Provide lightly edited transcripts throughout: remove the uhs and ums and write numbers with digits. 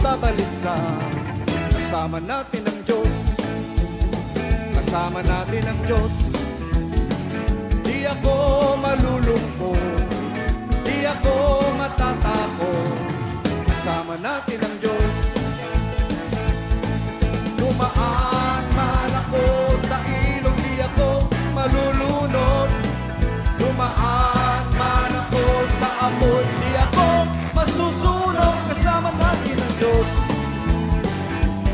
Babalisa, kasama natin ang Diyos, kasama natin ang Diyos. Di ako malulungkot, di ako matatakot, kasama natin ang Diyos. Dumaan man ako sa ilog, di ako malulunod. Dumaan man ako sa apoy, di ako masusunog, kasama natin ang Diyos.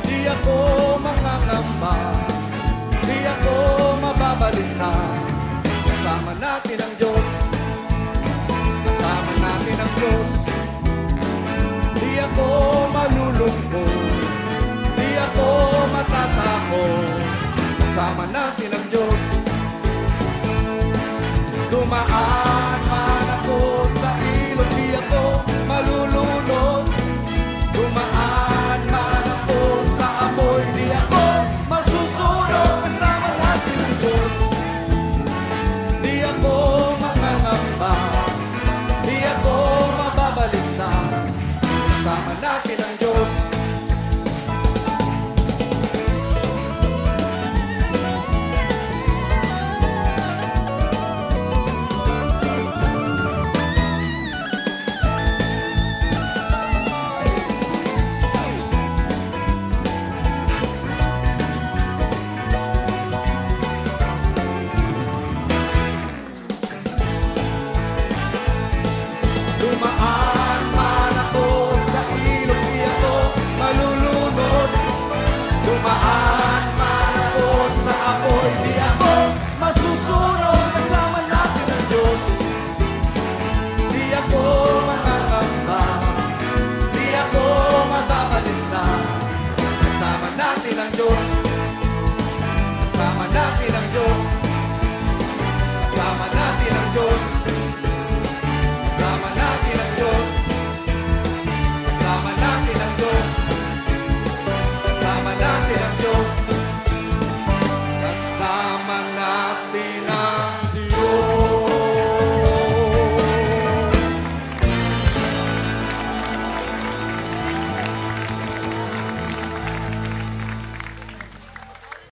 Di ako mangangamba, di ako mababalisa, kasama natin ang Diyos, kasama natin ang Diyos. Di ako malulungkot, di ako matatakot, kasama natin ang Diyos. Dumaan man ako sa ilog, di ako malulunod. Dumaan man ako sa apoy, di ako masusunog, kasama natin ang Diyos. Di ako mangangamba, di ako mababalisa, kasama natin ang Diyos. Dumaan man ako sa ilog, di ako malulunod. Dumaan man ako sa apoy, di ako masusunog, kasama natin ang Diyos. Di ako mangangamba, di ako mababalisa, kasama natin ang Diyos.